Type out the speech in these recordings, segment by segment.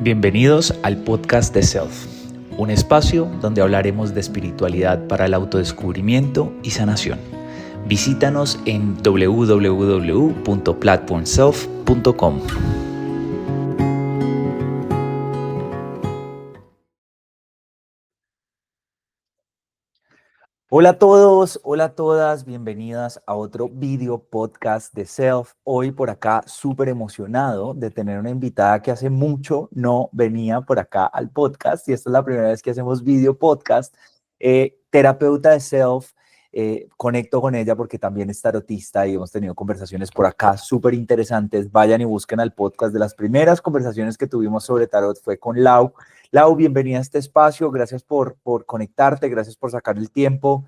Bienvenidos al podcast de Self, un espacio donde hablaremos de espiritualidad para el autodescubrimiento y sanación. Visítanos en www.platformself.com. Hola a todos, hola a todas, bienvenidas a otro video podcast de Self. Hoy por acá súper emocionado de tener una invitada que hace mucho no venía por acá al podcast y esta es la primera vez que hacemos video podcast. Terapeuta de Self, conecto con ella porque también es tarotista y hemos tenido conversaciones por acá súper interesantes. Vayan y busquen al podcast. De las primeras conversaciones que tuvimos sobre tarot fue con Lau. Lau, bienvenida a este espacio, gracias por conectarte, gracias por sacar el tiempo.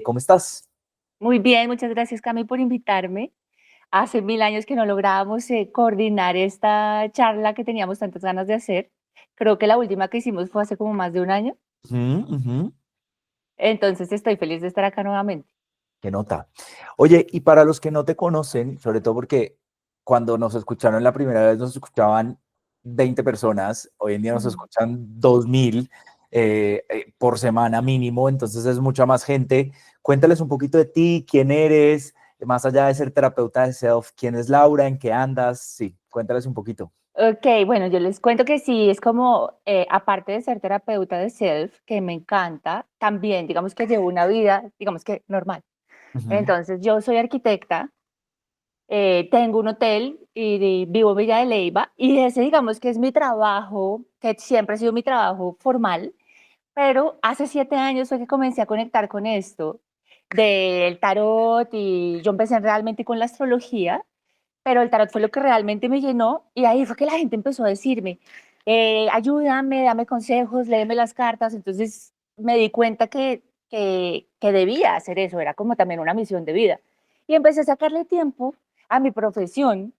¿Cómo estás? Muy bien, muchas gracias, Cami, por invitarme. Hace 1000 años que no lográbamos coordinar esta charla que teníamos tantas ganas de hacer. Creo que la última que hicimos fue hace como más de un año. Ujú. Entonces estoy feliz de estar acá nuevamente. Qué nota. Oye, y para los que no te conocen, sobre todo porque cuando nos escucharon la primera vez nos escuchaban 20 personas, hoy en día nos Ujú. escuchan 2000 por semana mínimo, entonces es mucha más gente. Cuéntales un poquito de ti, quién eres, más allá de ser terapeuta de Self, quién es Laura, en qué andas, sí, cuéntales un poquito. Ok, bueno, yo les cuento que sí, es como, aparte de ser terapeuta de self, que me encanta, también digamos que llevo una vida, digamos que normal. Ujú. Entonces yo soy arquitecta. Tengo un hotel y vivo en Villa de Leyva y ese digamos que es mi trabajo, que siempre ha sido mi trabajo formal, pero hace 7 años fue que comencé a conectar con esto del tarot y yo empecé realmente con la astrología, pero el tarot fue lo que realmente me llenó y ahí fue que la gente empezó a decirme, ayúdame, dame consejos, léeme las cartas, entonces me di cuenta que debía hacer eso, era como también una misión de vida. Y empecé a sacarle tiempo a mi profesión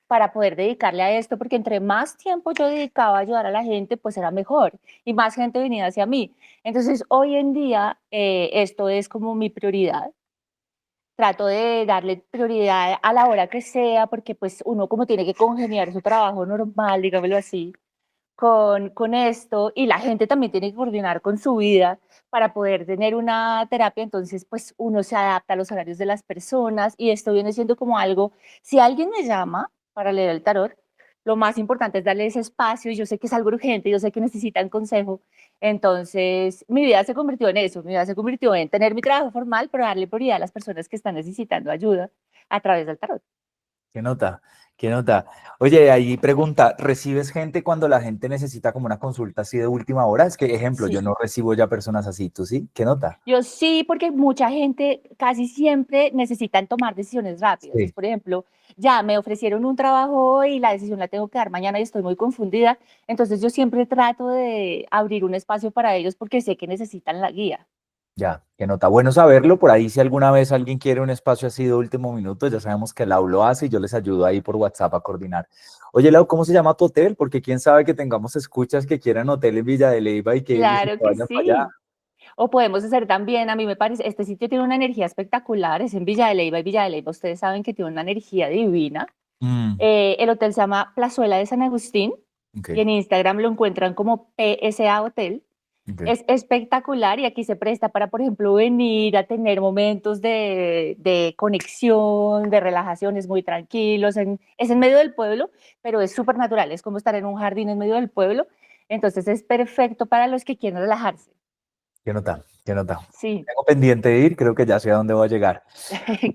para poder dedicarle a esto, porque entre más tiempo yo dedicaba a ayudar a la gente, pues era mejor y más gente venía hacia mí. Entonces, hoy en día, esto es como mi prioridad. Trato de darle prioridad a la hora que sea, porque pues uno como tiene que congeniar su trabajo normal, digámoslo así, con esto, y la gente también tiene que coordinar con su vida para poder tener una terapia, entonces pues uno se adapta a los horarios de las personas y esto viene siendo como algo, si alguien me llama para leer el tarot, lo más importante es darle ese espacio, y yo sé que es algo urgente, yo sé que necesitan consejo, entonces mi vida se convirtió en eso, mi vida se convirtió en tener mi trabajo formal, pero darle prioridad a las personas que están necesitando ayuda a través del tarot. Qué nota, qué nota. Oye, ahí pregunta, ¿recibes gente cuando la gente necesita como una consulta así de última hora? Es que, ejemplo, yo Sí. no recibo ya personas así, ¿tú sí? ¿Qué nota? Yo sí, porque mucha gente casi siempre necesitan tomar decisiones rápidas. Sí. Entonces, por ejemplo, ya me ofrecieron un trabajo hoy y la decisión la tengo que dar mañana y estoy muy confundida. Entonces, yo siempre trato de abrir un espacio para ellos porque sé que necesitan la guía. Ya, qué nota. Bueno saberlo, por ahí si alguna vez alguien quiere un espacio así de último minuto, ya sabemos que Lau lo hace y yo les ayudo ahí por WhatsApp a coordinar. Oye, Lau, ¿cómo se llama tu hotel? Porque quién sabe que tengamos escuchas que quieran hotel en Villa de Leyva y que Claro se que vayan para allá. sí. O podemos hacer también, a mí me parece, este sitio tiene una energía espectacular, es en Villa de Leyva y Villa de Leyva, ustedes saben que tiene una energía divina. Mm, El hotel se llama Plazuela de San Agustín ok, y en Instagram lo encuentran como PSA Hotel. ok. Es espectacular y aquí se presta para, por ejemplo, venir a tener momentos de conexión, de relación, es muy tranquilo, es en medio del pueblo, pero es súper natural, es como estar en un jardín en medio del pueblo, entonces es perfecto para los que quieren relajarse. Qué nota, qué nota. Sí, Tengo pendiente de ir, creo que ya sé a dónde voy a llegar.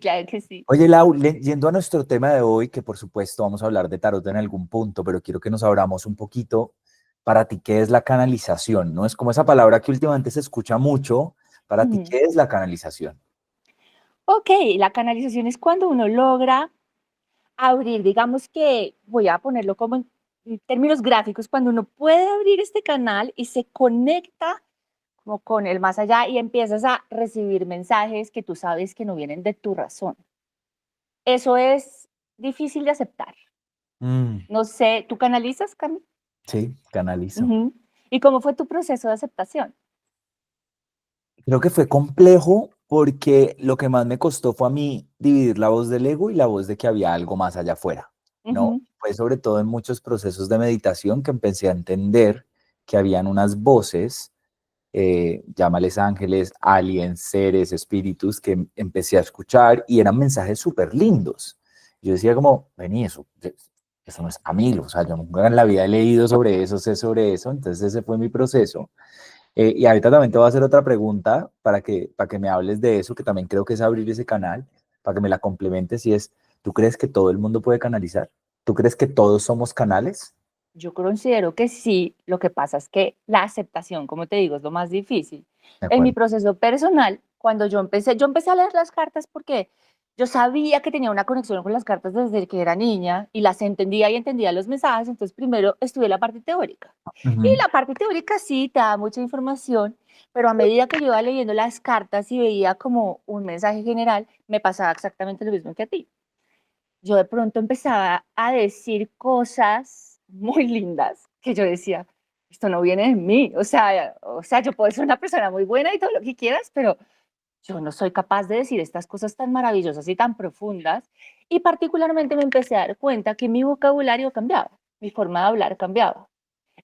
claro que sí. Oye, Lau, yendo a nuestro tema de hoy, que por supuesto vamos a hablar de tarot en algún punto, pero quiero que nos abramos un poquito para ti, ¿qué es la canalización? ¿No? Es como esa palabra que últimamente se escucha mucho. Para ti, Ujú. ¿qué es la canalización? Ok, la canalización es cuando uno logra abrir, digamos que voy a ponerlo como en términos gráficos, cuando uno puede abrir este canal y se conecta como con el más allá y empiezas a recibir mensajes que tú sabes que no vienen de tu razón. Eso es difícil de aceptar. Mm, No sé, ¿tú canalizas, Cami? sí, canalizo. Ujú. ¿Y cómo fue tu proceso de aceptación? Creo que fue complejo porque lo que más me costó fue a mí dividir la voz del ego y la voz de que había algo más allá afuera, ¿no? Ujú. fue sobre todo en muchos procesos de meditación que empecé a entender que habían unas voces, llámales ángeles, aliens, seres, espíritus, que empecé a escuchar y eran mensajes súper lindos. Yo decía como, vení, eso no es Camilo, o sea, yo nunca en la vida he leído sobre eso, sé sobre eso, entonces ese fue mi proceso. Y ahorita también te voy a hacer otra pregunta para que me hables de eso, que también creo que es abrir ese canal, para que me la complementes, y es, ¿tú crees que todo el mundo puede canalizar? ¿Tú crees que todos somos canales? Yo considero que sí, lo que pasa es que la aceptación, como te digo, es lo más difícil. De En mi acuerdo. proceso personal, cuando yo empecé a leer las cartas porque yo sabía que tenía una conexión con las cartas desde que era niña y las entendía y entendía los mensajes, entonces primero estudié la parte teórica. Y Ujú, la parte teórica sí te da mucha información, pero a medida que yo iba leyendo las cartas y veía como un mensaje general, me pasaba exactamente lo mismo que a ti. Yo de pronto empezaba a decir cosas muy lindas que yo decía, esto no viene de mí, o sea, yo puedo ser una persona muy buena y todo lo que quieras, pero yo no soy capaz de decir estas cosas tan maravillosas y tan profundas. Y particularmente me empecé a dar cuenta que mi vocabulario cambiaba, mi forma de hablar cambiaba.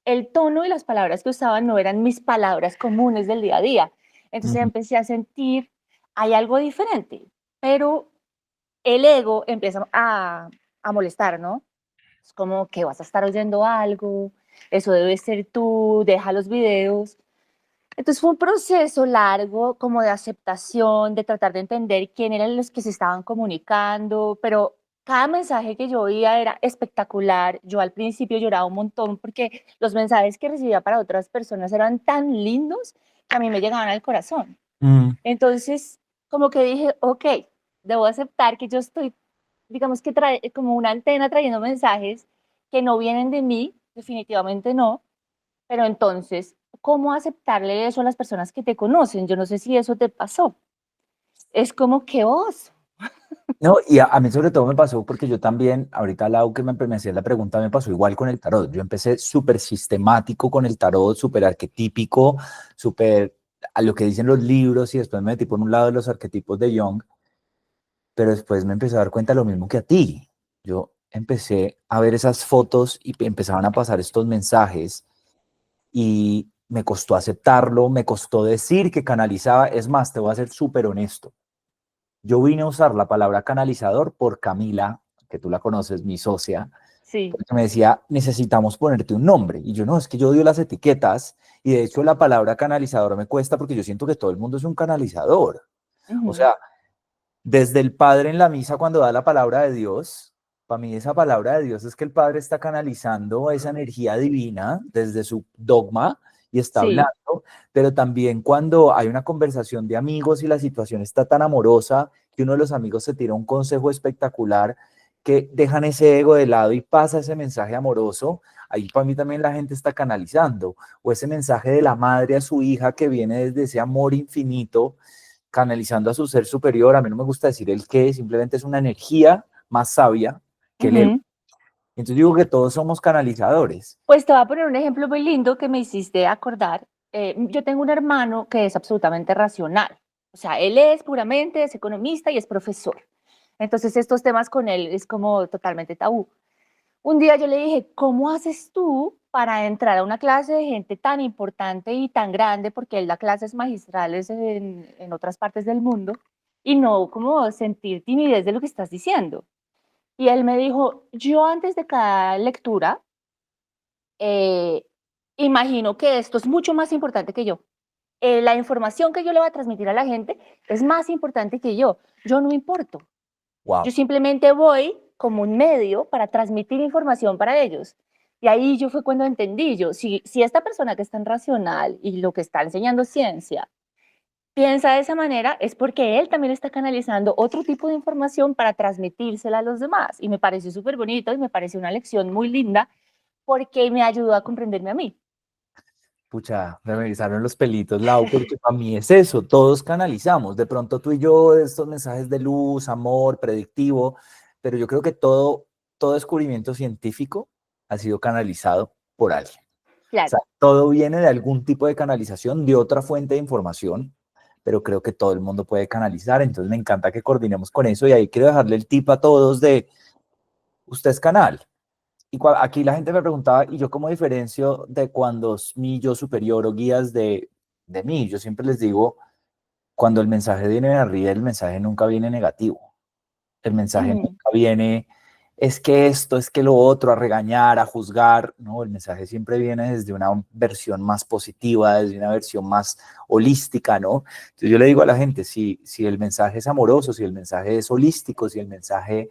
El tono y las palabras que usaba no eran mis palabras comunes del día a día. Entonces ujú. empecé a sentir, hay algo diferente, pero el ego empieza a molestar, ¿no? Es como que vas a estar oyendo algo, eso debe ser tú, deja los videos. Entonces fue un proceso largo como de aceptación, de tratar de entender quién eran los que se estaban comunicando, pero cada mensaje que yo oía era espectacular. Yo al principio lloraba un montón porque los mensajes que recibía para otras personas eran tan lindos que a mí me llegaban al corazón. Mm, Entonces, como que dije, ok, debo aceptar que yo estoy, digamos que trae, como una antena trayendo mensajes que no vienen de mí, definitivamente no, pero entonces, ¿cómo aceptarle eso a las personas que te conocen? Yo no sé si eso te pasó. Es como que vos. no, y a mí sobre todo me pasó porque yo también, ahorita Lau que me hacía la pregunta, me pasó igual con el tarot. Yo empecé súper sistemático con el tarot, súper arquetípico, súper a lo que dicen los libros y después me metí por un lado de los arquetipos de Jung, pero después me empecé a dar cuenta lo mismo que a ti. Yo empecé a ver esas fotos y empezaban a pasar estos mensajes y me costó aceptarlo, me costó decir que canalizaba. Es más, te voy a ser súper honesto. Yo vine a usar la palabra canalizador por Camila, que tú la conoces, mi socia, Sí. porque me decía, necesitamos ponerte un nombre. Y yo no, es que yo odio las etiquetas y de hecho la palabra canalizador me cuesta porque yo siento que todo el mundo es un canalizador. O Ujú. sea, desde el Padre en la misa cuando da la palabra de Dios, para mí esa palabra de Dios es que el Padre está canalizando esa energía divina desde su dogma y está Sí. hablando, pero también cuando hay una conversación de amigos y la situación está tan amorosa que uno de los amigos se tira un consejo espectacular que dejan ese ego de lado y pasa ese mensaje amoroso, ahí para mí también la gente está canalizando, o ese mensaje de la madre a su hija que viene desde ese amor infinito canalizando a su ser superior. A mí no me gusta decir el qué, simplemente es una energía más sabia que el ego. Ujú. Entonces digo que todos somos canalizadores. Pues te voy a poner un ejemplo muy lindo que me hiciste acordar. Yo tengo un hermano que es absolutamente racional. O sea, él es puramente, es economista y es profesor. Entonces estos temas con él es como totalmente tabú. Un día yo le dije, ¿cómo haces tú para entrar a una clase de gente tan importante y tan grande? Porque él da clases magistrales en otras partes del mundo y no como sentir timidez de lo que estás diciendo. Y él me dijo, yo antes de cada lectura, eh, imagino que esto es mucho más importante que yo. La información que yo le voy a transmitir a la gente es más importante que yo. Yo no importo. Yo Wow. simplemente voy como un medio para transmitir información para ellos. Y ahí yo fue cuando entendí yo, si esta persona que es tan racional y lo que está enseñando ciencia piensa de esa manera, es porque él también está canalizando otro tipo de información para transmitírsela a los demás. Y me pareció súper bonito y me pareció una lección muy linda porque me ayudó a comprenderme a mí. Pucha, me erizaron los pelitos, Lau, porque para mí es eso, todos canalizamos. De pronto tú y yo, estos mensajes de luz, amor, predictivo, pero yo creo que todo descubrimiento científico ha sido canalizado por alguien. O Claro. sea, todo viene de algún tipo de canalización, de otra fuente de información, pero creo que todo el mundo puede canalizar, entonces me encanta que coordinemos con eso y ahí quiero dejarle el tip a todos de, usted es canal, aquí la gente me preguntaba, ¿y yo cómo diferencio de cuando es mi yo superior o guías de mí? Yo siempre les digo, cuando el mensaje viene de arriba, el mensaje nunca viene negativo. El mensaje Ujú. nunca viene, es que esto, es que lo otro, a regañar, a juzgar. No, el mensaje siempre viene desde una versión más positiva, desde una versión más holística, ¿no? Entonces yo le digo a la gente, si el mensaje es amoroso, si el mensaje es holístico, si el mensaje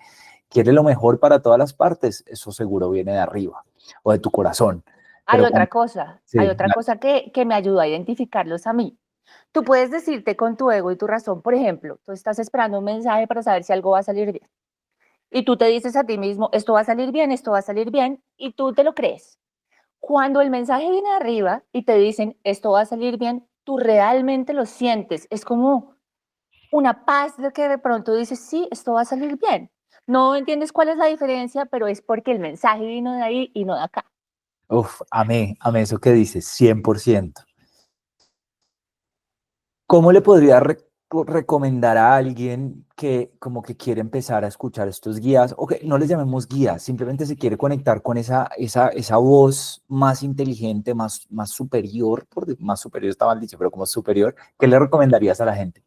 quiere lo mejor para todas las partes, eso seguro viene de arriba o de tu corazón. Pero Hay sí, otra cosa que me ayudó a identificarlos a mí. Tú puedes decirte con tu ego y tu razón, por ejemplo, tú estás esperando un mensaje para saber si algo va a salir bien. Y tú te dices a ti mismo, esto va a salir bien, esto va a salir bien, y tú te lo crees. Cuando el mensaje viene de arriba y te dicen, esto va a salir bien, tú realmente lo sientes. Es como una paz de que de pronto dices, sí, esto va a salir bien. No entiendes cuál es la diferencia, pero es porque el mensaje vino de ahí y no de acá. uf, amé eso que dices, 100%. ¿Cómo le podría recomendar a alguien que como que quiere empezar a escuchar estos guías, o que no les llamemos guías, simplemente se quiere conectar con esa voz más inteligente, más superior, más superior está mal dicho, pero como superior, ¿qué le recomendarías a la gente?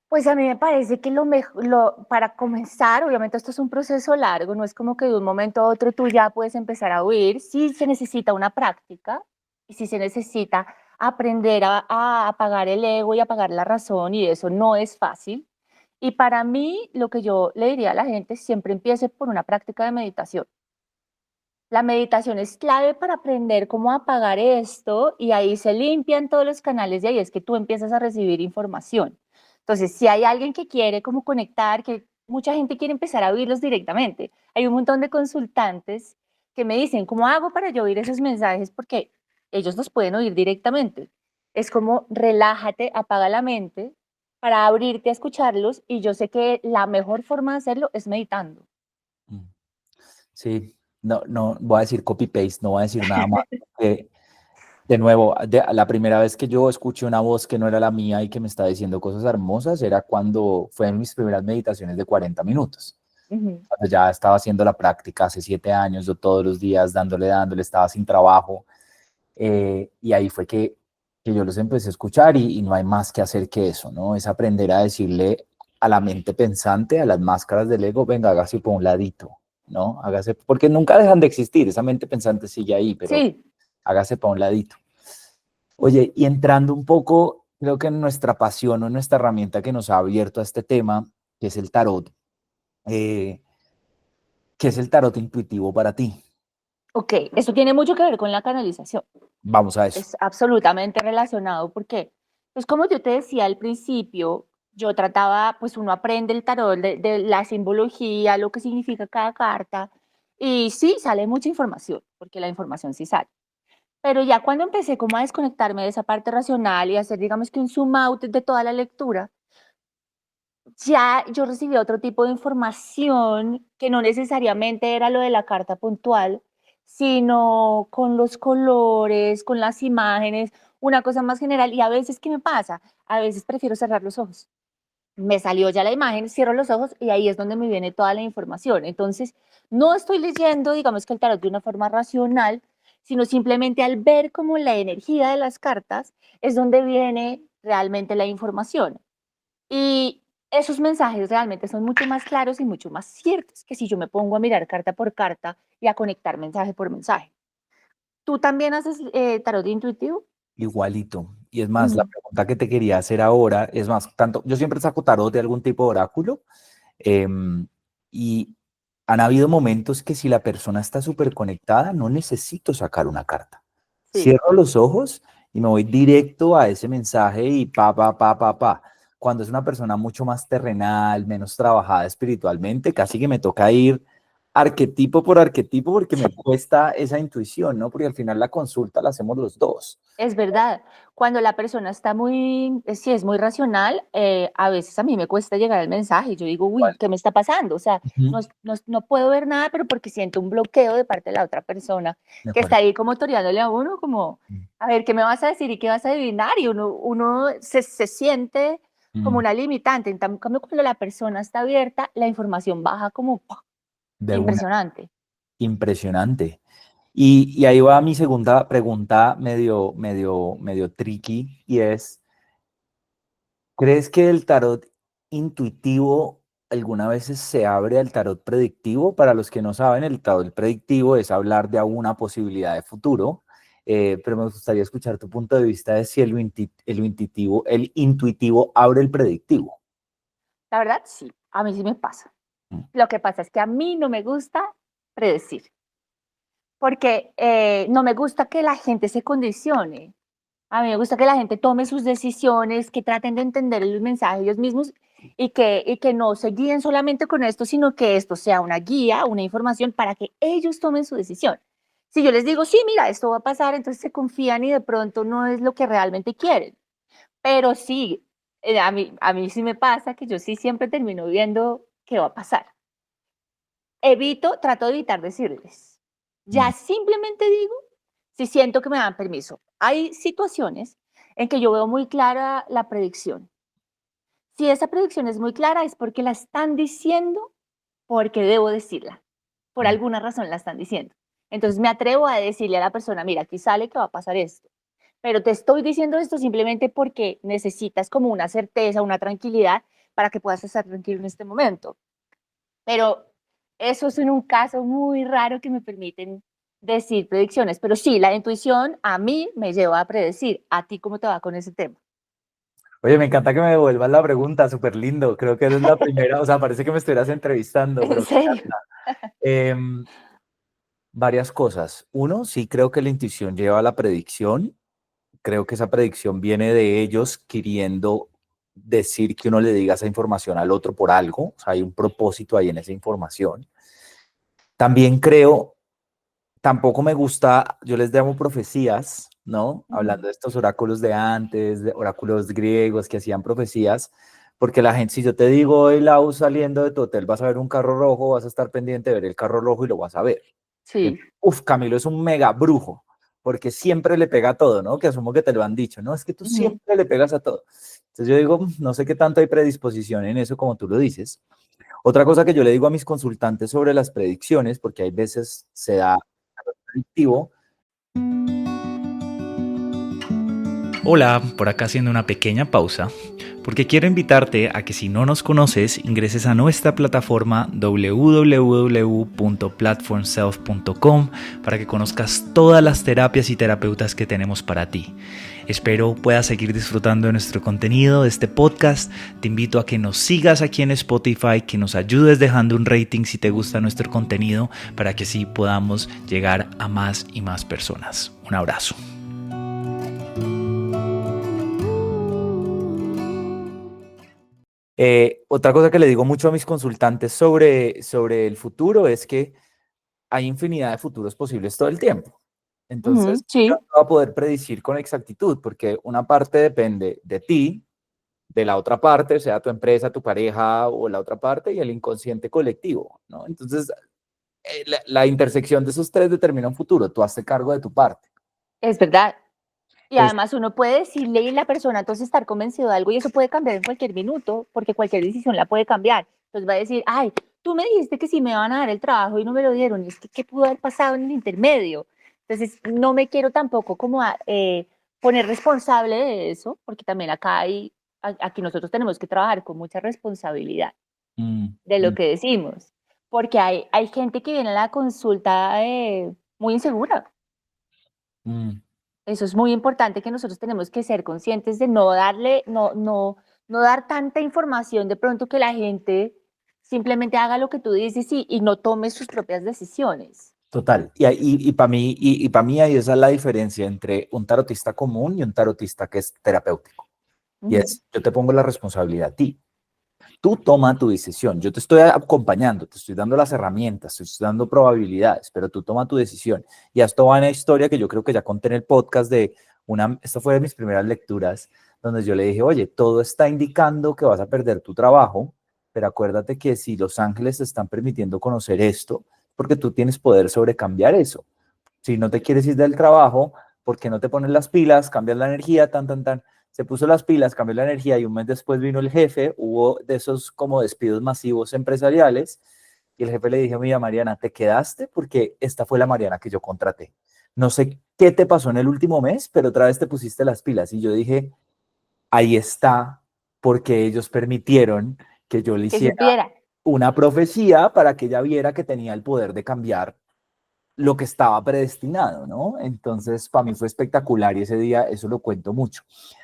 Pues a mí me parece que lo mejor, para comenzar, obviamente esto es un proceso largo, no es como que de un momento a otro tú ya puedes empezar a oír, sí se necesita una práctica y sí se necesita aprender a apagar el ego y apagar la razón y eso no es fácil. Y para mí lo que yo le diría a la gente, siempre empiece por una práctica de meditación. La meditación es clave para aprender cómo apagar esto y ahí se limpian todos los canales y ahí es que tú empiezas a recibir información. Entonces, si hay alguien que quiere como conectar, que mucha gente quiere empezar a oírlos directamente, hay un montón de consultantes que me dicen, ¿cómo hago para yo oír esos mensajes? Porque ellos los pueden oír directamente. Es como relájate, apaga la mente para abrirte a escucharlos y yo sé que la mejor forma de hacerlo es meditando. Mm. Sí, no voy a decir copy-paste, no voy a decir nada más. De nuevo, la primera vez que yo escuché una voz que no era la mía y que me estaba diciendo cosas hermosas era cuando fue en mis primeras meditaciones de 40 minutos. Ujú. Cuando ya estaba haciendo la práctica hace 7 años, yo todos los días dándole, estaba sin trabajo. Y ahí fue que yo los empecé a escuchar y no hay más que hacer que eso, ¿no? Es aprender a decirle a la mente pensante, a las máscaras del ego, venga, hágase por un ladito, ¿no? Hágase, porque nunca dejan de existir, esa mente pensante sigue ahí, pero Sí. hágase para un ladito. Oye, y entrando un poco, creo que en nuestra pasión o en nuestra herramienta que nos ha abierto a este tema, que es el tarot, eh, ¿qué es el tarot intuitivo para ti? Ok, esto tiene mucho que ver con la canalización. Vamos a eso. Es absolutamente relacionado porque, pues como yo te decía al principio, yo trataba, pues uno aprende el tarot de la simbología, lo que significa cada carta, y sí, sale mucha información, porque la información sí sale. Pero ya cuando empecé como a desconectarme de esa parte racional y hacer, digamos que un zoom out de toda la lectura, ya yo recibí otro tipo de información que no necesariamente era lo de la carta puntual, sino con los colores, con las imágenes, una cosa más general. Y a veces, ¿qué me pasa? A veces prefiero cerrar los ojos. Me salió ya la imagen, cierro los ojos y ahí es donde me viene toda la información. Entonces, no estoy leyendo, digamos que el tarot de una forma racional, sino simplemente al ver como la energía de las cartas es donde viene realmente la información. Y esos mensajes realmente son mucho más claros y mucho más ciertos que si yo me pongo a mirar carta por carta y a conectar mensaje por mensaje. ¿Tú también haces tarot intuitivo? Igualito. Y es más, la Ujú. pregunta que te quería hacer ahora, es más, tanto, yo siempre saco tarot de algún tipo de oráculo, y han habido momentos que si la persona está súper conectada, no necesito sacar una carta. Sí, Cierro los ojos y me voy directo a ese mensaje y pa. Cuando es una persona mucho más terrenal, menos trabajada espiritualmente, casi que me toca ir arquetipo por arquetipo porque me cuesta esa intuición, ¿no? Porque al final la consulta la hacemos los dos. es verdad. Cuando la persona está muy, si es muy racional, a veces a mí me cuesta llegar al mensaje. Yo digo, uy, Igual. ¿qué me está pasando? O sea, Ujú. no puedo ver nada, pero porque siento un bloqueo de parte de la otra persona que Mejor. está ahí como toreándole a uno, como, a ver, ¿qué me vas a decir y qué vas a adivinar? Y uno se siente como Mm, una limitante. En cambio, cuando la persona está abierta, la información baja como ¡pua! de una. Impresionante. Impresionante. Y ahí va mi segunda pregunta medio tricky y es, ¿crees que el tarot intuitivo alguna vez se abre al tarot predictivo? Para los que no saben, el tarot predictivo es hablar de alguna posibilidad de futuro, pero me gustaría escuchar tu punto de vista de si el intuitivo abre el predictivo. La verdad, sí, a mí sí me pasa. Mm. Lo que pasa es que a mí no me gusta predecir, porque no me gusta que la gente se condicione. A mí me gusta que la gente tome sus decisiones, que traten de entender el mensaje ellos mismos y que no se guíen solamente con esto, sino que esto sea una guía, una información para que ellos tomen su decisión. Si yo les digo, sí, mira, esto va a pasar, entonces se confían y de pronto no es lo que realmente quieren. Pero sí, a mí sí me pasa que yo sí siempre termino viendo qué va a pasar. Trato de evitar decirles. Mm. Ya simplemente digo si siento que me dan permiso. Hay situaciones en que yo veo muy clara la predicción. Si esa predicción es muy clara es porque la están diciendo porque debo decirla. Por Mm. alguna razón la están diciendo. Entonces me atrevo a decirle a la persona, mira, aquí sale que va a pasar esto. Pero te estoy diciendo esto simplemente porque necesitas como una certeza, una tranquilidad para que puedas estar tranquilo en este momento. Pero eso es en un caso muy raro que me permiten decir predicciones. Pero sí, la intuición a mí me lleva a predecir. ¿A ti cómo te va con ese tema? Oye, me encanta que me devuelvas la pregunta, súper lindo. Creo que eres la primera, o sea, parece que me estuvieras entrevistando, ¿En pero serio? em, varias cosas. Uno, sí creo que la intuición lleva a la predicción. Creo que esa predicción viene de ellos queriendo decir que uno le diga esa información al otro por algo. O sea, hay un propósito ahí en esa información. También creo, tampoco me gusta, yo les llamo profecías, ¿no? Mm, Hablando de estos oráculos de antes, de oráculos griegos que hacían profecías, porque la gente, si yo te digo hoy, Lau, saliendo de tu hotel, vas a ver un carro rojo, vas a estar pendiente de ver el carro rojo y lo vas a ver. sí. Uf, Camilo es un mega brujo, porque siempre le pega a todo, ¿no? Que asumo que te lo han dicho, ¿no? Es que tú Ujú. siempre le pegas a todo. Entonces yo digo, no sé qué tanto hay predisposición en eso como tú lo dices. Otra cosa que yo le digo a mis consultantes sobre las predicciones, porque hay veces se da predictivo. Hola, por acá haciendo una pequeña pausa, porque quiero invitarte a que si no nos conoces, ingreses a nuestra plataforma www.platformself.com para que conozcas todas las terapias y terapeutas que tenemos para ti. Espero puedas seguir disfrutando de nuestro contenido, de este podcast. Te invito a que nos sigas aquí en Spotify, que nos ayudes dejando un rating si te gusta nuestro contenido, para que así podamos llegar a más y más personas. Un abrazo. Otra cosa que le digo mucho a mis consultantes sobre el futuro es que hay infinidad de futuros posibles todo el tiempo. Ujú, Entonces, yo sí, no voy a poder predecir con exactitud porque una parte depende de ti, de la otra parte, sea tu empresa, tu pareja o la otra parte, y el inconsciente colectivo, ¿no? Entonces, la intersección de esos tres determina un futuro. Tú hazte cargo de tu parte. es verdad. Y Entonces, además uno puede decirle y la persona entonces estar convencido de algo y eso puede cambiar en cualquier minuto, porque cualquier decisión la puede cambiar. Entonces va a decir, ay, tú me dijiste que sí me van a dar el trabajo y no me lo dieron, y es que qué pudo haber pasado en el intermedio. Entonces no me quiero tampoco como poner responsable de eso, porque también aquí nosotros tenemos que trabajar con mucha responsabilidad mm, de lo mm, que decimos, porque hay gente que viene a la consulta muy insegura. mm. Eso es muy importante que nosotros tenemos que ser conscientes de no darle, no dar tanta información de pronto que la gente simplemente haga lo que tú dices y no tome sus propias decisiones. Total. Para mí ahí esa es la diferencia entre un tarotista común y un tarotista que es terapéutico. Y Ujú. es, yo te pongo la responsabilidad a ti. Tú toma tu decisión. Yo te estoy acompañando, te estoy dando las herramientas, te estoy dando probabilidades, pero tú toma tu decisión. Y esto va en la historia que yo creo que ya conté en el podcast de esta fue de mis primeras lecturas, donde yo le dije, oye, todo está indicando que vas a perder tu trabajo, pero acuérdate que si los ángeles te están permitiendo conocer esto, porque tú tienes poder sobre cambiar eso. Si no te quieres ir del trabajo, ¿por qué no te pones las pilas, cambias la energía, tan, tan, tan? Se puso las pilas, cambió la energía y un mes después vino el jefe, hubo de esos como despidos masivos empresariales Y el jefe le dije, mira, Mariana, te quedaste porque esta fue la Mariana que yo contraté. No sé qué te pasó en el último mes, pero otra vez te pusiste las pilas. Y yo dije, ahí está, porque ellos permitieron que yo le Que hiciera supiera. una profecía para que ella viera que tenía el poder de cambiar lo que estaba predestinado, ¿no? Entonces, para mí fue espectacular y ese día eso lo cuento mucho.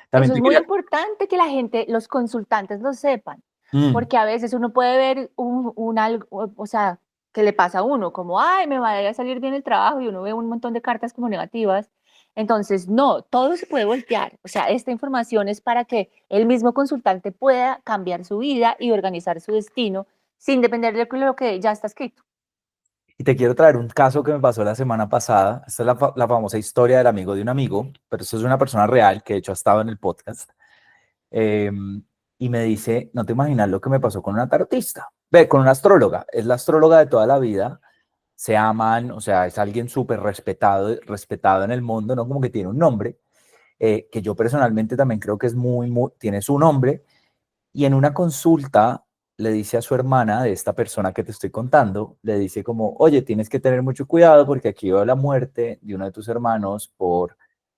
También Eso es te muy quería... importante que la gente, los consultantes lo sepan, Mm, porque a veces uno puede ver un algo, o sea, que le pasa a uno, como, ay, me va a salir bien el trabajo y uno ve un montón de cartas como negativas. Entonces, no, todo se puede voltear. O sea, esta información es para que el mismo consultante pueda cambiar su vida y organizar su destino sin depender de lo que ya está escrito. y te quiero traer un caso que me pasó la semana pasada. Esta es la famosa historia del amigo de un amigo, pero esto es una persona real que de hecho ha estado en el podcast. Eh, y me dice, no te imaginas lo que me pasó con una tarotista. Ve, con una astróloga. Es la astróloga de toda la vida. Se aman, o sea, es alguien súper respetado en el mundo, ¿no? Como que tiene un nombre, que yo personalmente también creo que es tiene su nombre. Y en una consulta le dice a su hermana de esta persona que te estoy contando, le dice como, oye, tienes que tener mucho cuidado porque aquí veo la muerte de uno de tus hermanos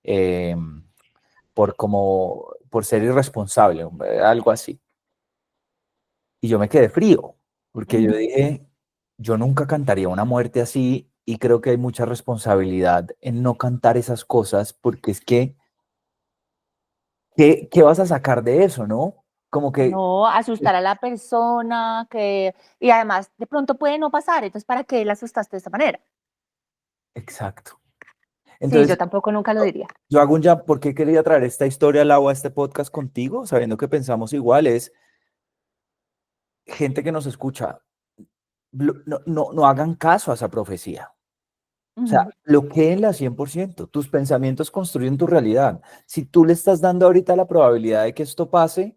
eh, por ser irresponsable, algo así. Y yo me quedé frío, porque yo Ujú. dije, yo nunca cantaría una muerte así y creo que hay mucha responsabilidad en no cantar esas cosas porque es que, ¿qué vas a sacar de eso, no? Como que, No, asustar a la persona, y además de pronto puede no pasar, entonces ¿para qué la asustaste de esta manera? exacto. Sí, yo Entonces, tampoco nunca lo diría. yo hago un jump, ¿por qué quería traer esta historia al agua a este podcast contigo? Sabiendo que pensamos igual, es gente que nos escucha, no hagan caso a esa profecía. O sea, Ujú. bloquéenla 100%. Tus pensamientos construyen tu realidad. Si tú le estás dando ahorita la probabilidad de que esto pase,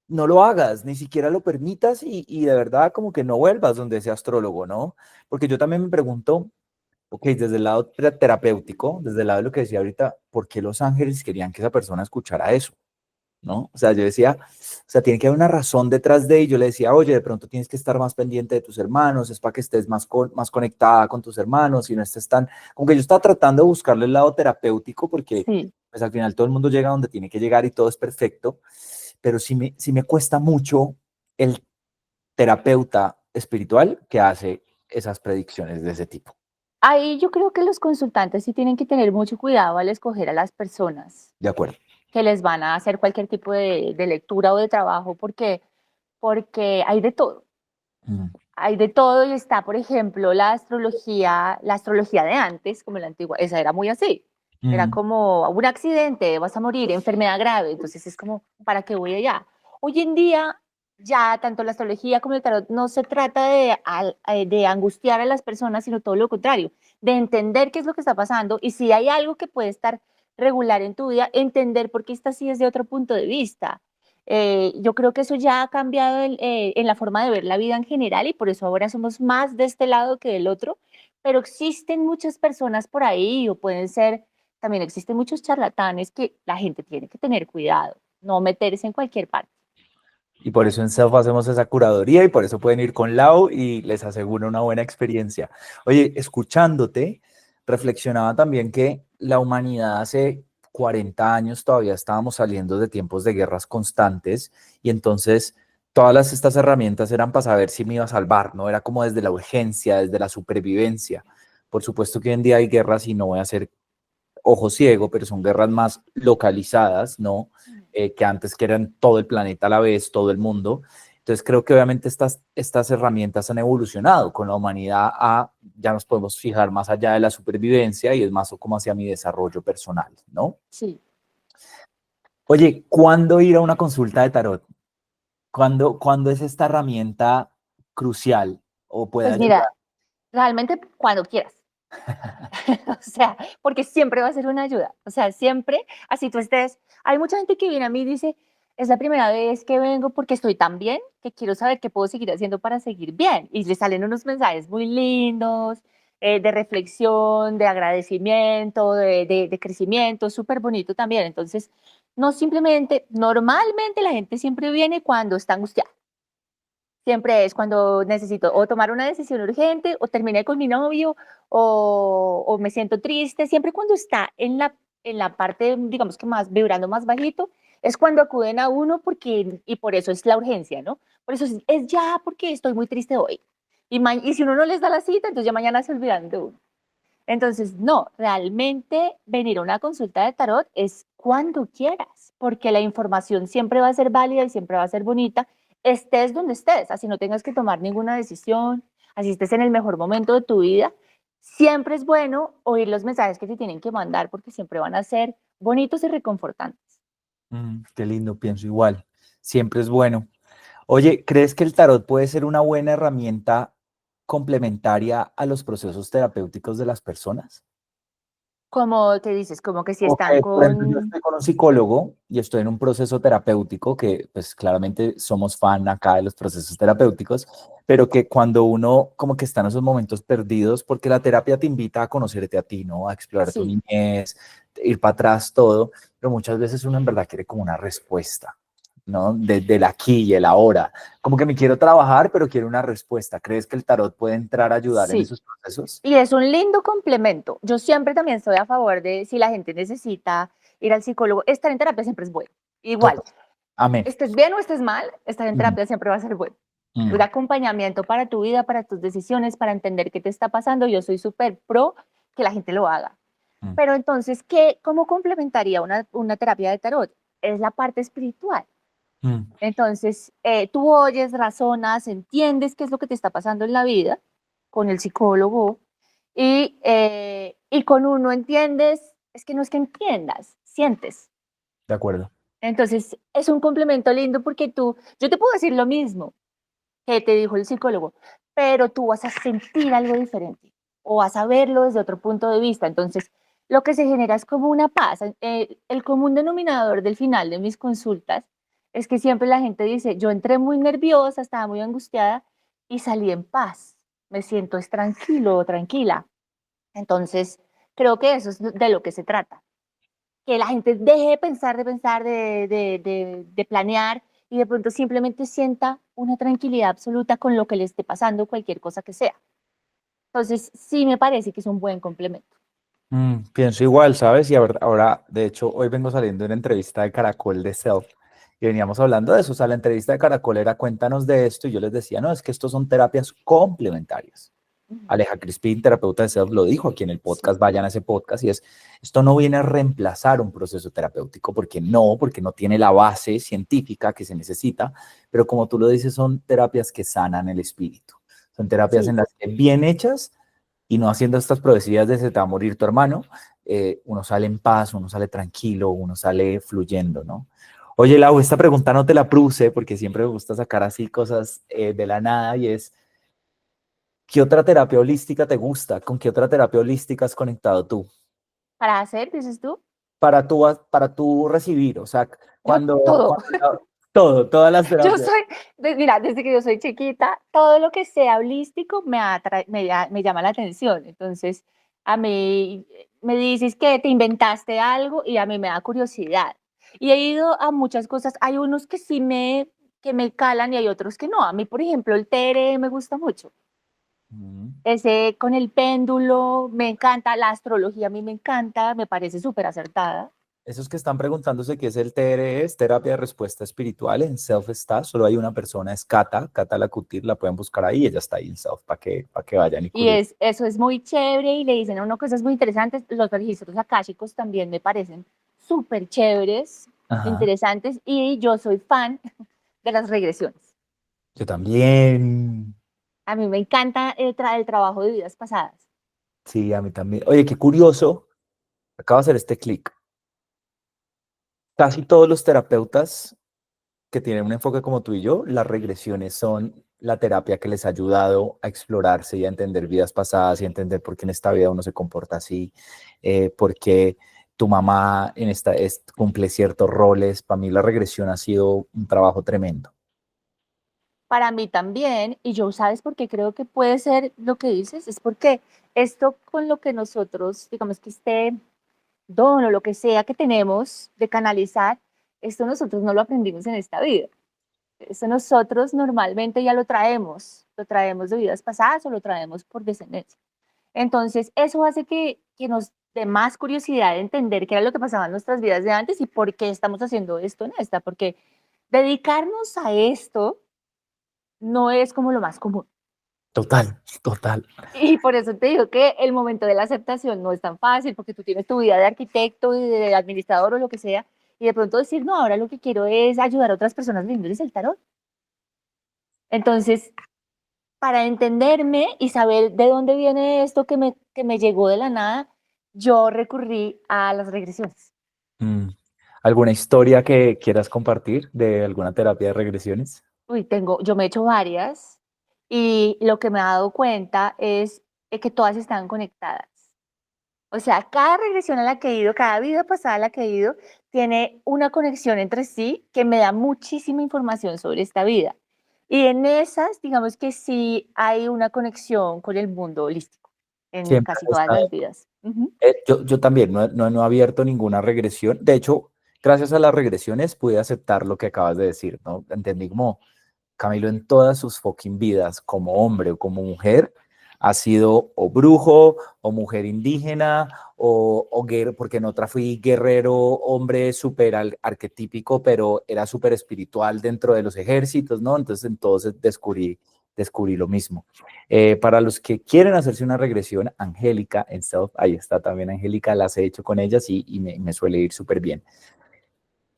no lo hagas, ni siquiera lo permitas y de verdad como que no vuelvas donde ese astrólogo, ¿no? Porque yo también me pregunto, ok, desde el lado terapéutico, desde el lado de lo que decía ahorita, ¿por qué los ángeles querían que esa persona escuchara eso? ¿No? O sea, yo decía, o sea, tiene que haber una razón detrás de ello. Yo le decía, oye, de pronto tienes que estar más pendiente de tus hermanos, es para que estés más conectada con tus hermanos y no estés tan, como que yo estaba tratando de buscarle el lado terapéutico porque Sí. pues al final todo el mundo llega donde tiene que llegar y todo es perfecto, pero sí me cuesta mucho el terapeuta espiritual que hace esas predicciones de ese tipo. Ahí yo creo que los consultantes sí tienen que tener mucho cuidado al escoger a las personas De acuerdo. que les van a hacer cualquier tipo de lectura o de trabajo, porque hay de todo. Mm, Hay de todo y está, por ejemplo, la astrología de antes, como la antigua, esa era muy así. Era mm, como un accidente, vas a morir, enfermedad grave, entonces es como, ¿para qué voy allá? Hoy en día, ya tanto la astrología como el tarot no se trata de angustiar a las personas, sino todo lo contrario, de entender qué es lo que está pasando y si hay algo que puede estar regular en tu vida, entender por qué está así desde otro punto de vista. Yo creo que eso ya ha cambiado en la forma de ver la vida en general y por eso ahora somos más de este lado que del otro, pero existen muchas personas por ahí o pueden ser, también existen muchos charlatanes que la gente tiene que tener cuidado, no meterse en cualquier parte. y por eso en Self hacemos esa curaduría y por eso pueden ir con Lau y les aseguro una buena experiencia. Oye, escuchándote, reflexionaba también que la humanidad hace 40 años todavía estábamos saliendo de tiempos de guerras constantes y entonces estas herramientas eran para saber si me iba a salvar, ¿no? Era como desde la urgencia, desde la supervivencia. Por supuesto que hoy en día hay guerras y no voy a ser ojo ciego, pero son guerras más localizadas, ¿no? Que antes que eran todo el planeta a la vez, todo el mundo. Entonces creo que obviamente estas herramientas han evolucionado con la humanidad ya nos podemos fijar más allá de la supervivencia y es más como hacia mi desarrollo personal, ¿no? Sí. Oye, ¿cuándo ir a una consulta de tarot? ¿Cuándo es esta herramienta crucial o puede Pues ayudar? mira, realmente cuando quieras. O sea, porque siempre va a ser una ayuda. O sea, siempre, así tú estés. Hay mucha gente que viene a mí y dice, es la primera vez que vengo porque estoy tan bien que quiero saber qué puedo seguir haciendo para seguir bien. Y le salen unos mensajes muy lindos, de reflexión, de agradecimiento, de crecimiento, súper bonito también. Entonces, no simplemente, normalmente la gente siempre viene cuando está angustiada. Siempre es cuando necesito o tomar una decisión urgente, o terminé con mi novio, o me siento triste. Siempre cuando está en la parte, digamos que más vibrando más bajito, es cuando acuden a uno porque, y por eso es la urgencia, ¿no? Por eso es ya porque estoy muy triste hoy. Y si uno no les da la cita, entonces ya mañana se olvidan de uno. Entonces, no, realmente venir a una consulta de tarot es cuando quieras, porque la información siempre va a ser válida y siempre va a ser bonita, estés donde estés, así no tengas que tomar ninguna decisión, así estés en el mejor momento de tu vida. Siempre es bueno oír los mensajes que te tienen que mandar porque siempre van a ser bonitos y reconfortantes. Qué lindo, pienso igual. Siempre es bueno. Oye, ¿crees que el tarot puede ser una buena herramienta complementaria a los procesos terapéuticos de las personas? Como te dices, como que si Ok, están por ejemplo, yo con... estoy con un psicólogo y estoy en un proceso terapéutico que pues claramente somos fan acá de los procesos terapéuticos, pero que cuando uno como que está en esos momentos perdidos, porque la terapia te invita a conocerte a ti, ¿no? A explorar tu Sí, niñez, ir para atrás, todo, pero muchas veces uno en verdad quiere como una respuesta, ¿no? Desde el aquí y el ahora. Como que me quiero trabajar, pero quiero una respuesta. ¿Crees que el tarot puede entrar a ayudar en sí. esos procesos? Y es un lindo complemento. Yo siempre también estoy a favor de si la gente necesita ir al psicólogo, estar en terapia siempre es bueno. Igual, Total. Amén. estés bien o estés mal, estar en Mm, terapia siempre va a ser bueno. Un mm, acompañamiento para tu vida, para tus decisiones, para entender qué te está pasando. Yo soy súper pro que la gente lo haga. mm, Pero entonces, ¿cómo complementaría una terapia de tarot? Es la parte espiritual. mm. Entonces, tú oyes, razonas, entiendes qué es lo que te está pasando en la vida con el psicólogo y con uno entiendes, es que no es que entiendas, sientes. De acuerdo. Entonces, es un complemento lindo porque yo te puedo decir lo mismo que te dijo el psicólogo, pero tú vas a sentir algo diferente o vas a verlo desde otro punto de vista. Entonces, lo que se genera es como una paz. El común denominador del final de mis consultas es que siempre la gente dice, yo entré muy nerviosa, estaba muy angustiada y salí en paz. Me siento es tranquilo o tranquila. Entonces, creo que eso es de lo que se trata, que la gente deje de pensar, de planear y de pronto simplemente sienta una tranquilidad absoluta con lo que le esté pasando, cualquier cosa que sea. Entonces, sí me parece que es un buen complemento. Pienso igual, ¿sabes? Y ahora, de hecho, hoy vengo saliendo de una entrevista de Caracol de Self y veníamos hablando de eso. O sea, la entrevista de Caracol era cuéntanos de esto y yo les decía, no, es que estos son terapias complementarias. Aleja Crispín, terapeuta de Self, lo dijo aquí en el Sí, podcast, vayan a ese podcast y es, esto no viene a reemplazar un proceso terapéutico, porque no tiene la base científica que se necesita, pero como tú lo dices, son terapias que sanan el espíritu. Son terapias en sí. las que bien hechas y no haciendo estas profecías de se te va a morir tu hermano, uno sale en paz, uno sale tranquilo, uno sale fluyendo, ¿no? Oye, Lau, esta pregunta no te la puse porque siempre me gusta sacar así cosas de la nada y es, ¿qué otra terapia holística te gusta? ¿Con qué otra terapia holística has conectado tú? Para hacer, dices tú, Para tú recibir, o sea, yo todo. todas las Yo terapias. soy, mira, desde que yo soy chiquita, todo lo que sea holístico me llama la atención. Entonces, a mí me dices que te inventaste algo y a mí me da curiosidad. Y he ido a muchas cosas. Hay unos que me calan y hay otros que no. A mí, por ejemplo, el TR me gusta mucho. Mm. Ese con el péndulo, me encanta. La astrología a mí me encanta, me parece súper acertada. Esos que están preguntándose qué es el TRE, es terapia de respuesta espiritual. En Self está, solo hay una persona, es Cata Lacutir, la pueden buscar ahí, ella está ahí en Self para que vayan y Y curiosen. eso es muy chévere y le dicen a uno cosas muy interesantes. Los registros akáshicos también me parecen súper chéveres, Ajá, interesantes y yo soy fan de las regresiones. yo también. A mí me encanta el trabajo de vidas pasadas. Sí, a mí también. Oye, qué curioso, acabo de hacer este clic. Casi todos los terapeutas que tienen un enfoque como tú y yo, las regresiones son la terapia que les ha ayudado a explorarse y a entender vidas pasadas y a entender por qué en esta vida uno se comporta así, por qué tu mamá cumple ciertos roles. Para mí la regresión ha sido un trabajo tremendo. Para mí también, y yo, ¿sabes por qué creo que puede ser lo que dices? Es porque esto con lo que nosotros, digamos que este don o lo que sea que tenemos de canalizar, esto nosotros no lo aprendimos en esta vida. Eso nosotros normalmente ya lo traemos de vidas pasadas o lo traemos por descendencia. Entonces, eso hace que nos dé más curiosidad de entender qué era lo que pasaba en nuestras vidas de antes y por qué estamos haciendo esto en esta, porque dedicarnos a esto no es como lo más común. Total, total. Y por eso te digo que el momento de la aceptación no es tan fácil, porque tú tienes tu vida de arquitecto y de administrador o lo que sea, y de pronto decir, no, ahora lo que quiero es ayudar a otras personas leyéndoles el tarot. Entonces, para entenderme y saber de dónde viene esto que me llegó de la nada, yo recurrí a las regresiones. Mm. ¿Alguna historia que quieras compartir de alguna terapia de regresiones? Uy, yo me he hecho varias y lo que me he dado cuenta es que todas están conectadas. O sea, cada regresión a la que he ido, cada vida pasada a la que he ido, tiene una conexión entre sí que me da muchísima información sobre esta vida. Y en esas, digamos que sí hay una conexión con el mundo holístico, en Siempre casi he todas estado. las vidas. Ujú. Yo también no he abierto ninguna regresión. De hecho, gracias a las regresiones pude aceptar lo que acabas de decir, ¿no? Entendí como Camilo en todas sus fucking vidas, como hombre o como mujer, ha sido o brujo, o mujer indígena, porque en otra fui guerrero, hombre súper arquetípico, pero era súper espiritual dentro de los ejércitos, ¿no? Entonces descubrí lo mismo. Para los que quieren hacerse una regresión, Angélica en Self, ahí está también Angélica, las he hecho con ellas y me suele ir súper bien.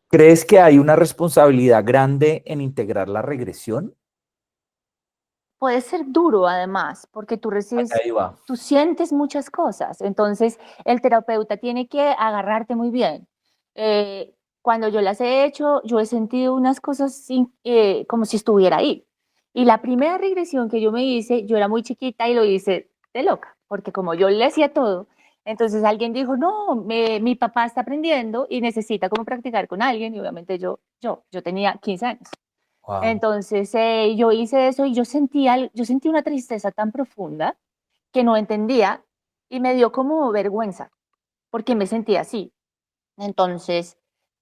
¿Crees que hay una responsabilidad grande en integrar la regresión? Puede ser duro además, porque Ahí va. tú sientes muchas cosas, entonces el terapeuta tiene que agarrarte muy bien. Cuando yo las he hecho, yo he sentido unas cosas como si estuviera ahí. Y la primera regresión que yo me hice, yo era muy chiquita y lo hice de loca, porque como yo le hacía todo, entonces alguien dijo, no, mi papá está aprendiendo y necesita como practicar con alguien, y obviamente yo tenía 15 años. Wow. Entonces yo hice eso y yo sentí una tristeza tan profunda que no entendía y me dio como vergüenza porque me sentía así. Entonces,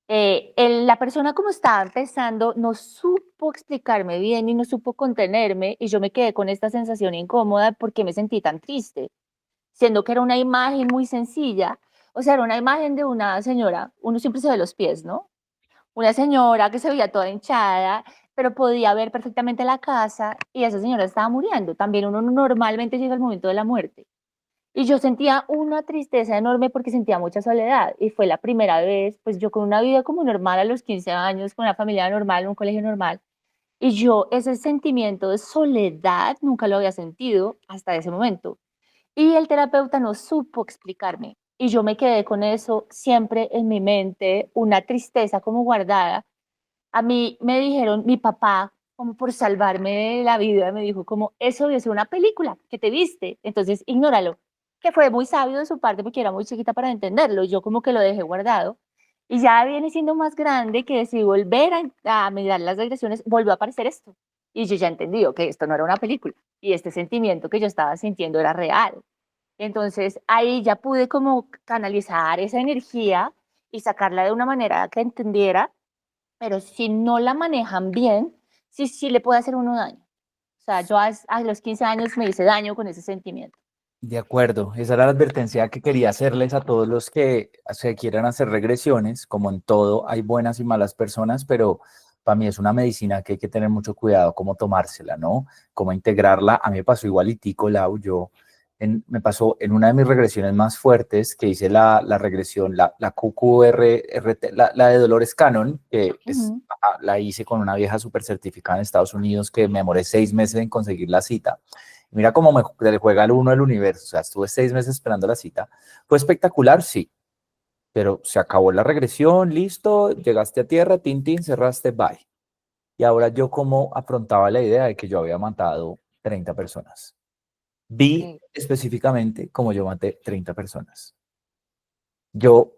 la persona como estaba empezando no supo explicarme bien y no supo contenerme y yo me quedé con esta sensación incómoda porque me sentí tan triste, siendo que era una imagen muy sencilla. O sea, era una imagen de una señora, uno siempre se ve los pies, ¿no? Una señora que se veía toda hinchada, pero podía ver perfectamente la casa y esa señora estaba muriendo. También uno normalmente llega al momento de la muerte. Y yo sentía una tristeza enorme porque sentía mucha soledad y fue la primera vez, pues yo con una vida como normal a los 15 años, con una familia normal, un colegio normal, y yo ese sentimiento de soledad nunca lo había sentido hasta ese momento. Y el terapeuta no supo explicarme. Y yo me quedé con eso siempre en mi mente, una tristeza como guardada. A mí me dijeron, mi papá, como por salvarme de la vida, me dijo como, eso debe ser una película que te viste, entonces ignóralo. Que fue muy sabio de su parte porque era muy chiquita para entenderlo. Yo como que lo dejé guardado. Y ya viene siendo más grande que decidí volver a mirar las regresiones, volvió a aparecer esto. Y yo ya entendí que esto no era una película. Y este sentimiento que yo estaba sintiendo era real. Entonces ahí ya pude como canalizar esa energía y sacarla de una manera que entendiera, pero si no la manejan bien, sí le puede hacer uno daño. O sea, yo a los 15 años me hice daño con ese sentimiento. De acuerdo, esa era la advertencia que quería hacerles a todos los que se quieran hacer regresiones. Como en todo, hay buenas y malas personas, pero para mí es una medicina que hay que tener mucho cuidado cómo tomársela, ¿no? Cómo integrarla. A mí me pasó igualitico, Lau, me pasó en una de mis regresiones más fuertes, que hice la regresión, la QQRT, la de Dolores Cannon, que la hice con una vieja súper certificada en Estados Unidos, que me demoré 6 meses en conseguir la cita. Mira cómo le juega al uno el universo. O sea, estuve 6 meses esperando la cita. Fue espectacular, sí, pero se acabó la regresión, listo, llegaste a tierra, tin, cerraste, bye. Y ahora yo cómo afrontaba la idea de que yo había matado 30 personas. Vi Okay. específicamente cómo yo maté 30 personas. Yo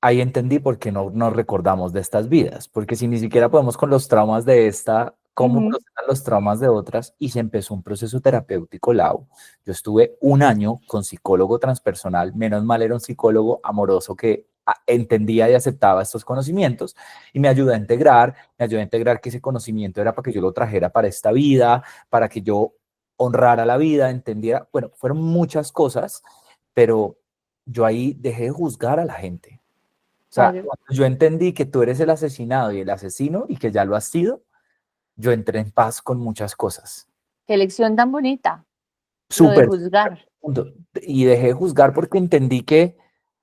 ahí entendí por qué no nos recordamos de estas vidas, porque si ni siquiera podemos con los traumas de esta, cómo procesar los traumas de otras, y se empezó un proceso terapéutico, Lau. Yo estuve un año con psicólogo transpersonal, menos mal era un psicólogo amoroso que entendía y aceptaba estos conocimientos y me ayudó a integrar que ese conocimiento era para que yo lo trajera para esta vida, para que yo honrara la vida, entendiera, bueno, fueron muchas cosas, pero yo ahí dejé de juzgar a la gente. O sea, Claro. cuando yo entendí que tú eres el asesinado y el asesino y que ya lo has sido, yo entré en paz con muchas cosas. Qué lección tan bonita, lo de Súper. juzgar. Y dejé de juzgar porque entendí que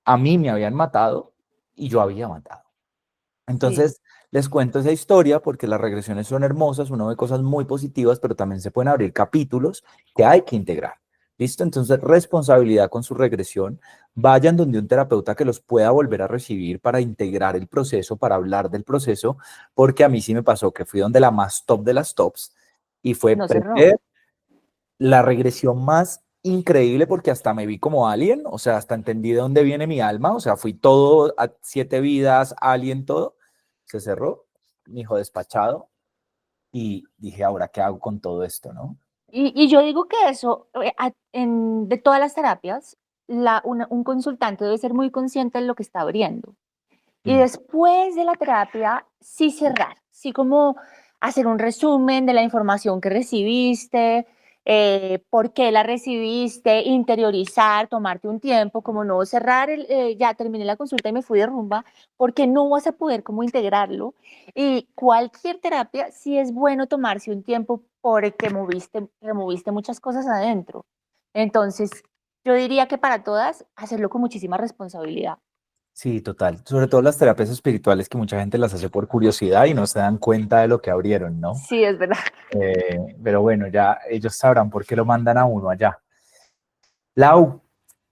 a mí me habían matado y yo había matado. Sí, Entonces, les cuento esa historia porque las regresiones son hermosas, uno ve cosas muy positivas, pero también se pueden abrir capítulos que hay que integrar. ¿Listo? Entonces, responsabilidad con su regresión. Vayan donde un terapeuta que los pueda volver a recibir para integrar el proceso, para hablar del proceso, porque a mí sí me pasó que fui donde la más top de las tops y y fue no cerró. prender la regresión más increíble porque hasta me vi como alien, o sea, hasta entendí de dónde viene mi alma, o sea, fui todo a 7 vidas, alien, todo. Se cerró, mi hijo despachado y dije, ahora, ¿qué hago con todo esto, no? Y yo digo que eso, de todas las terapias, un consultante debe ser muy consciente de lo que está abriendo. Y Mm. después de la terapia, sí cerrar, sí como hacer un resumen de la información que recibiste, por qué la recibiste, interiorizar, tomarte un tiempo, como no cerrar, ya terminé la consulta y me fui de rumba, porque no vas a poder como integrarlo. Y cualquier terapia, sí es bueno tomarse un tiempo porque removiste muchas cosas adentro. Entonces, yo diría que para todas, hacerlo con muchísima responsabilidad. Sí, total. Sobre todo las terapias espirituales que mucha gente las hace por curiosidad y no se dan cuenta de lo que abrieron, ¿no? Sí, es verdad. Pero bueno, ya ellos sabrán por qué lo mandan a uno allá. Lau,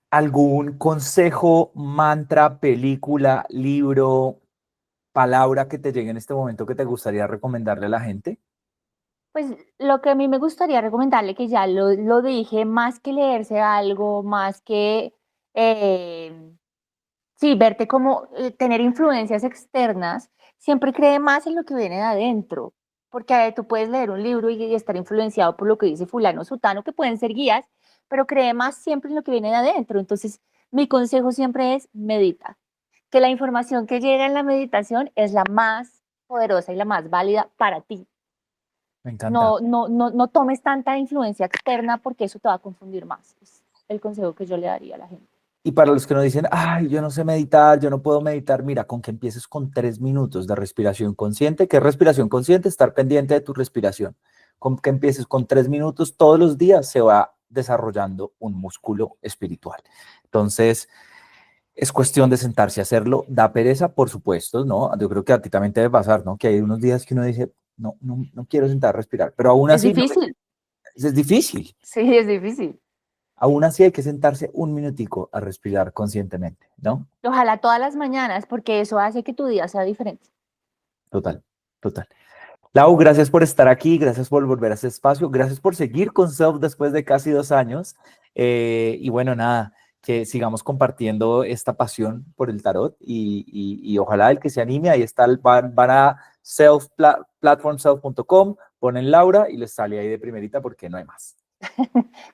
¿algún consejo, mantra, película, libro, palabra que te llegue en este momento que te gustaría recomendarle a la gente? Pues lo que a mí me gustaría recomendarle, que ya lo dije, más que leerse algo, más que, sí, verte como tener influencias externas, siempre cree más en lo que viene de adentro, porque tú puedes leer un libro y estar influenciado por lo que dice fulano o sutano, que pueden ser guías, pero cree más siempre en lo que viene de adentro. Entonces, mi consejo siempre es medita, que la información que llega en la meditación es la más poderosa y la más válida para ti. Me encanta. No tomes tanta influencia externa porque eso te va a confundir más. Es el consejo que yo le daría a la gente. Y para los que nos dicen, ay, yo no sé meditar, yo no puedo meditar, mira, con que empieces con 3 minutos de respiración consciente. ¿Qué es respiración consciente? Estar pendiente de tu respiración. Con que empieces con 3 minutos todos los días se va desarrollando un músculo espiritual. Entonces, es cuestión de sentarse a hacerlo. Da pereza, por supuesto, ¿no? Yo creo que a ti también te debe pasar, ¿no? Que hay unos días que uno dice, no, no, no quiero sentar a respirar, pero aún Es así no, difícil, es difícil. sí, es difícil. Aún así hay que sentarse un minutico a respirar conscientemente, ¿no? Ojalá todas las mañanas porque eso hace que tu día sea diferente. Total, total. Lau, gracias por estar aquí, gracias por volver a este espacio, gracias por seguir con Self después de casi 2 años. Y bueno, nada, que sigamos compartiendo esta pasión por el tarot y ojalá el que se anime, ahí está, van a platformself.com, ponen Laura y les sale ahí de primerita porque no hay más.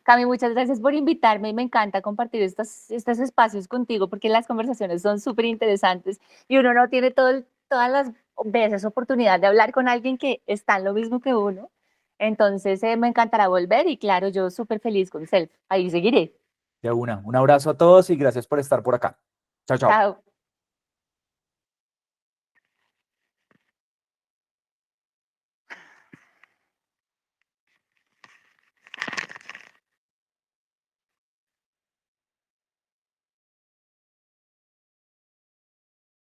Cami, muchas gracias por invitarme y me encanta compartir estos espacios contigo porque las conversaciones son súper interesantes y uno no tiene todas las veces oportunidad de hablar con alguien que está en lo mismo que uno. Entonces, me encantará volver y claro, yo súper feliz con Self. Ahí seguiré. De una, un abrazo a todos y gracias por estar por acá. Chao, chao. Chao.